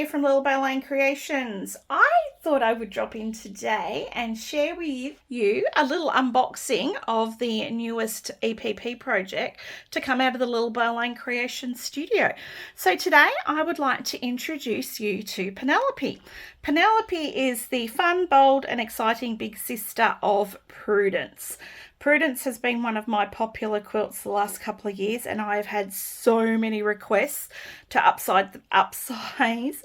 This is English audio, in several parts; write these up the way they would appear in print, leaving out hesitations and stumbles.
from Lilabelle Lane Creations. I thought I would drop in today and share with you a little unboxing of the newest EPP project to come out of the Lilabelle Lane Creations studio. So today I would like to introduce you to Penelope. Penelope is the fun, bold and exciting big sister of Prudence. Prudence has been one of my popular quilts the last couple of years, and I have had so many requests to upsize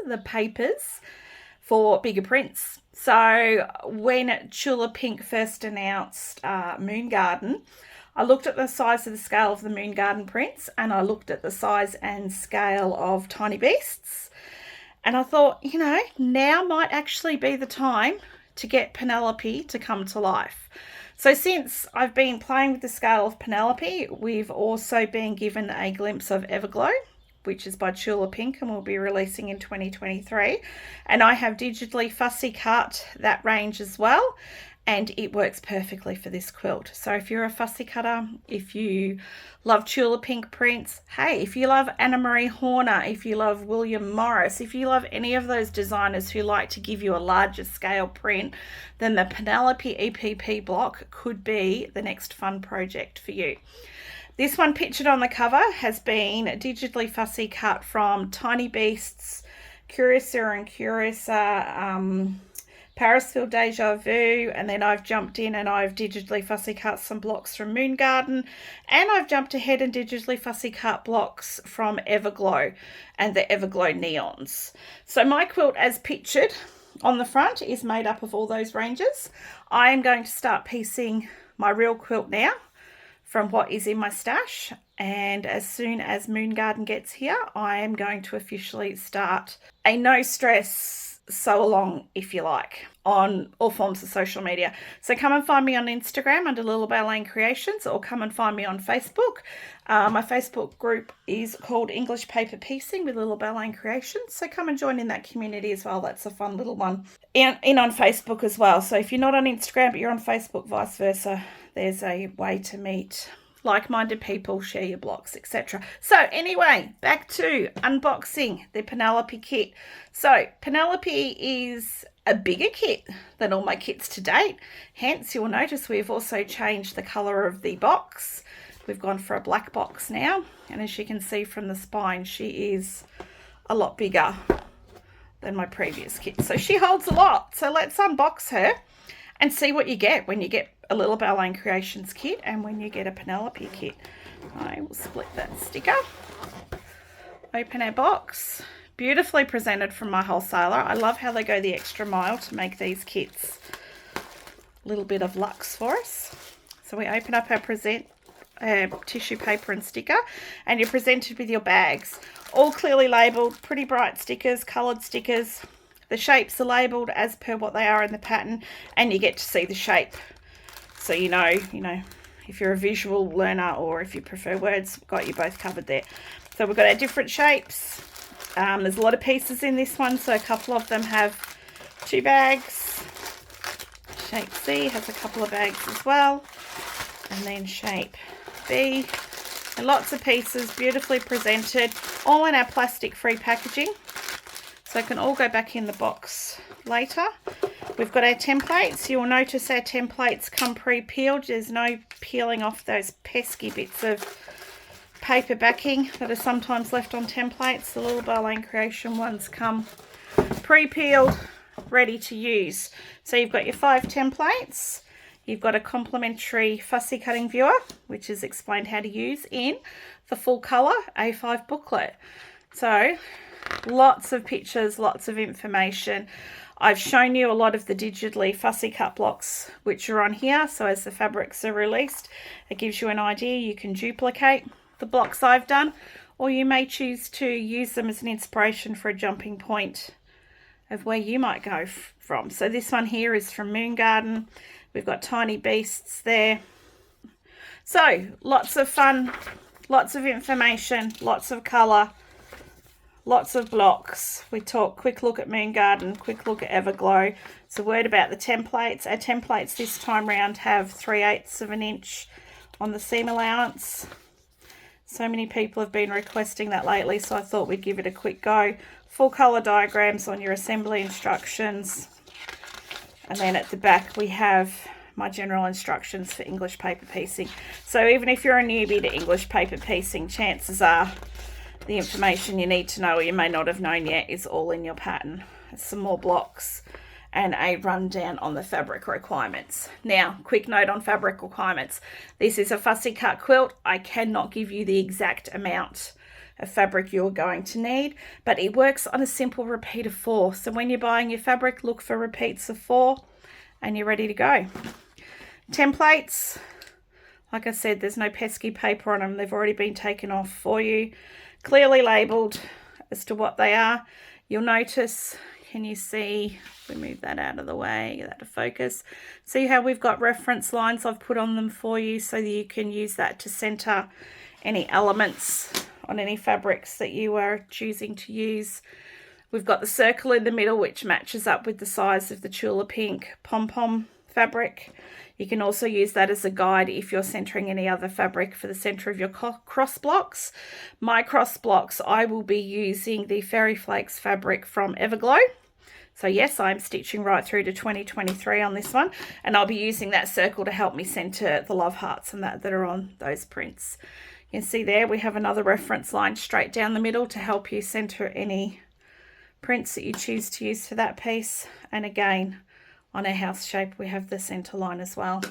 the papers for bigger prints. So when Tula Pink first announced Moongarden, I looked at the size of the scale of the Moongarden prints, and I looked at the size and scale of Tiny Beasts, and I thought, you know, now might actually be the time to get Penelope to come to life. So since I've been playing with the scale of Penelope, we've also been given a glimpse of Everglow, which is by Tula Pink and will be releasing in 2023. And I have digitally fussy cut that range as well, and it works perfectly for this quilt. So if you're a fussy cutter, if you love Tula Pink prints, hey, if you love Anna Marie Horner, if you love William Morris, if you love any of those designers who like to give you a larger scale print, then the Penelope EPP block could be the next fun project for you. This one pictured on the cover has been digitally fussy cut from Tiny Beasts, Curiouser and Curiouser, Parisville, DejaVu, and then I've jumped in and I've digitally fussy cut some blocks from Moongarden, and I've jumped ahead and digitally fussy cut blocks from Everglow and the Everglow neons. So my quilt as pictured on the front is made up of all those ranges. I am going to start piecing my real quilt now from what is in my stash, and as soon as Moongarden gets here, I am going to officially start a no stress sew along, if you like, on all forms of social media. So come and find me on Instagram under Lilabelle Lane Creations, or come and find me on Facebook. My Facebook group is called English Paper Piecing with Lilabelle Lane Creations, so come and join in that community as well. That's a fun little one in on Facebook as well. So if you're not on Instagram but you're on Facebook, vice versa, there's a way to meet like-minded people, share your blocks, etc. So anyway, back to unboxing the Penelope kit. So Penelope is a bigger kit than all my kits to date. Hence, you'll notice we've also changed the colour of the box. We've gone for a black box now. And as you can see from the spine, she is a lot bigger than my previous kit. So she holds a lot. So let's unbox her and see what you get when you get a Lilabelle Lane Creations kit and when you get a Penelope kit. I will split that sticker. Open our box. Beautifully presented from my wholesaler. I love how they go the extra mile to make these kits a little bit of luxe for us. So we open up our tissue paper and sticker, and you're presented with your bags. All clearly labelled, pretty bright stickers, coloured stickers. The shapes are labelled as per what they are in the pattern, and you get to see the shape. So you know, if you're a visual learner or if you prefer words, got you both covered there. So we've got our different shapes. There's a lot of pieces in this one, so a couple of them have 2 bags. Shape C has a couple of bags as well. And then shape B. And lots of pieces, beautifully presented, all in our plastic-free packaging. So it can all go back in the box later. We've got our templates. You'll notice our templates come pre-peeled. There's no peeling off those pesky bits of paper backing that are sometimes left on templates. The Lilabelle Lane Creation ones come pre-peeled, ready to use. So you've got your 5 templates. You've got a complimentary fussy cutting viewer, which is explained how to use in the full colour A5 booklet. So lots of pictures, lots of information. I've shown you a lot of the digitally fussy cut blocks which are on here, so as the fabrics are released, it gives you an idea. You can duplicate the blocks I've done, or you may choose to use them as an inspiration for a jumping point of where you might go from. So this one here is from Moongarden. We've got Tiny Beasts there. So lots of fun, lots of information, lots of colour, lots of blocks. We talk quick look at Moongarden, quick look at Everglow. So word about the templates. Our templates this time round have 3/8 of an inch on the seam allowance. So many people have been requesting that lately, so I thought we'd give it a quick go. full colour diagrams on your assembly instructions. And then at the back we have my general instructions for English paper piecing. So even if you're a newbie to English paper piecing, chances are the information you need to know or you may not have known yet is all in your pattern. Some more blocks and a rundown on the fabric requirements. Now, quick note on fabric requirements. This is a fussy cut quilt. I cannot give you the exact amount of fabric you're going to need, but it works on a simple repeat of 4. So when you're buying your fabric, look for repeats of 4 and you're ready to go. Templates, like I said, there's no pesky paper on them. They've already been taken off for you, clearly labeled as to what they are. You'll notice, can you see, if we move that out of the way, get that to focus. See how we've got reference lines I've put on them for you so that you can use that to center any elements on any fabrics that you are choosing to use. We've got the circle in the middle, which matches up with the size of the Tula Pink pom-pom fabric. You can also use that as a guide if you're centering any other fabric for the center of your cross blocks. My cross blocks, I will be using the Fairy Flakes fabric from Everglow. So yes, I'm stitching right through to 2023 on this one, and I'll be using that circle to help me center the love hearts and that are on those prints. You can see there we have another reference line straight down the middle to help you center any prints that you choose to use for that piece. And again, on our house shape, we have the center line as well.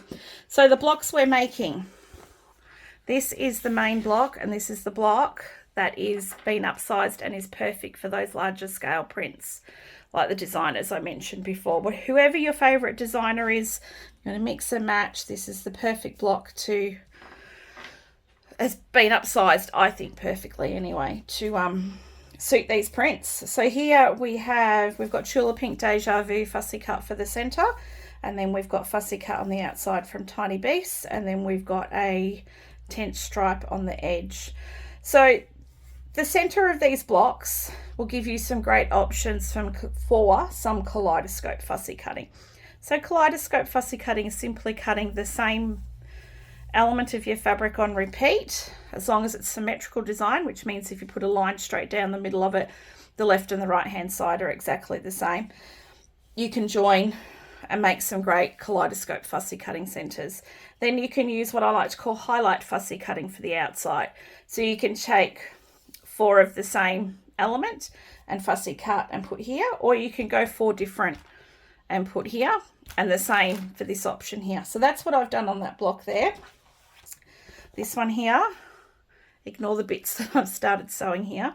So the blocks we're making, this is the main block, and this is the block that is been upsized and is perfect for those larger scale prints, like the designers I mentioned before. But whoever your favorite designer is, you're going to mix and match. This is the perfect block to, has been upsized, I think, perfectly anyway, to suit these prints. So here we've got Tula Pink DejaVu fussy cut for the center, and then we've got fussy cut on the outside from Tiny Beasts, and then we've got a tent stripe on the edge. So the center of these blocks will give you some great options for some kaleidoscope fussy cutting. So kaleidoscope fussy cutting is simply cutting the same element of your fabric on repeat, as long as it's symmetrical design, which means if you put a line straight down the middle of it, the left and the right hand side are exactly the same. You can join and make some great kaleidoscope fussy cutting centers. Then you can use what I like to call highlight fussy cutting for the outside. So you can take 4 of the same element and fussy cut and put here, or you can go 4 different and put here, and the same for this option here. So that's what I've done on that block there. This one here, ignore the bits that I've started sewing here.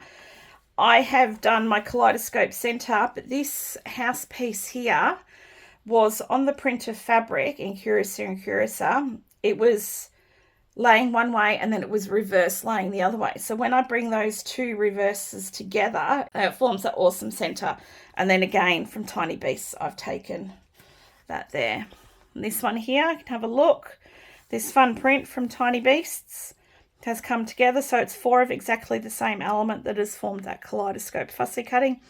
I have done my kaleidoscope center, but this house piece here was on the print of fabric in Curiosa and Curiosa. It was laying one way and then it was reverse laying the other way. So when I bring those 2 reverses together, it forms an awesome center. And then again from Tiny Beasts, I've taken that there. And this one here, you can have a look. This fun print from Tiny Beasts has come together, so it's 4 of exactly the same element that has formed that kaleidoscope fussy cutting.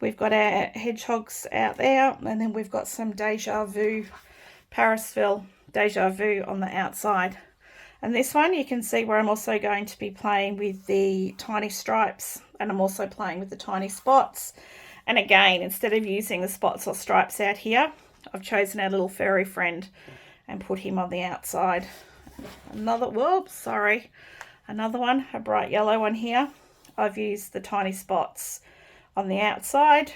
We've got our hedgehogs out there, and then we've got some DejaVu, Parisville DejaVu on the outside. And this one, you can see where I'm also going to be playing with the tiny stripes, and I'm also playing with the tiny spots. And again, instead of using the spots or stripes out here, I've chosen our little furry friend and put him on the outside. Another one, a bright yellow one here. I've used the tiny spots on the outside,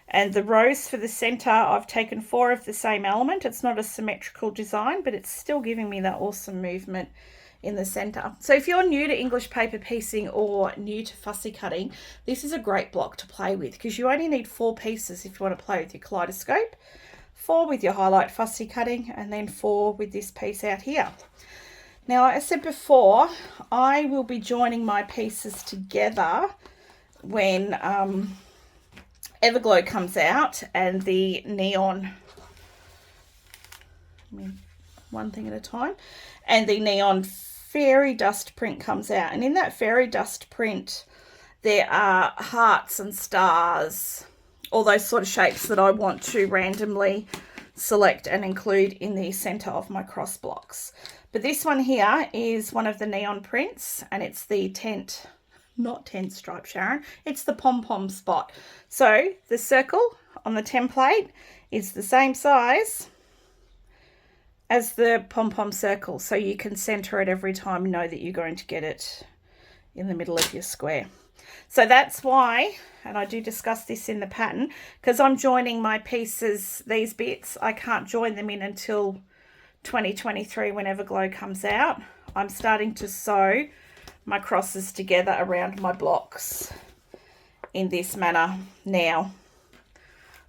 and the rows for the center, I've taken 4 of the same element. It's not a symmetrical design, but it's still giving me that awesome movement in the center. So if you're new to English paper piecing or new to fussy cutting, this is a great block to play with, because you only need 4 pieces if you want to play with your kaleidoscope, 4 with your highlight fussy cutting, and then 4 with this piece out here. Now, like I said before, I will be joining my pieces together when Everglow comes out and the neon, one thing at a time, and the neon fairy dust print comes out. And in that fairy dust print, there are hearts and stars, all those sort of shapes that I want to randomly select and include in the center of my cross blocks. But this one here is one of the neon prints, and it's the tent not 10 stripe, Sharon. It's the pom-pom spot. So the circle on the template is the same size as the pom-pom circle. So you can center it every time, know that you're going to get it in the middle of your square. So that's why, and I do discuss this in the pattern, because I'm joining my pieces, these bits, I can't join them in until 2023 when Everglow comes out. I'm starting to sew my crosses together around my blocks in this manner now,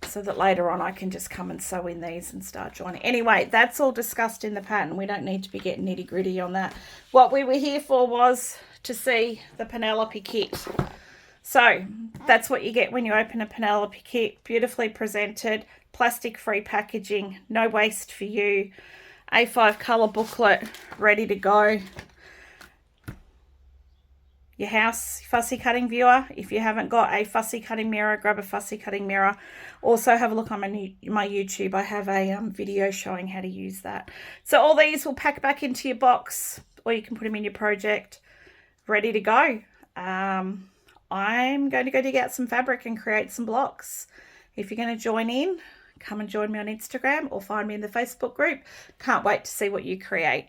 so that later on I can just come and sew in these and start joining. Anyway, that's all discussed in the pattern. We don't need to be getting nitty gritty on that. What we were here for was to see the Penelope kit. So that's what you get when you open a Penelope kit. Beautifully presented, plastic free packaging, no waste for you, A5 colour booklet ready to go. Your house fussy cutting viewer, if you haven't got a fussy cutting mirror, grab a fussy cutting mirror. Also have a look on my YouTube. I have a video showing how to use that. So all these will pack back into your box, or you can put them in your project ready to go. I'm going to go dig out some fabric and create some blocks. If you're going to join in, come and join me on Instagram or find me in the Facebook group. Can't wait to see what you create.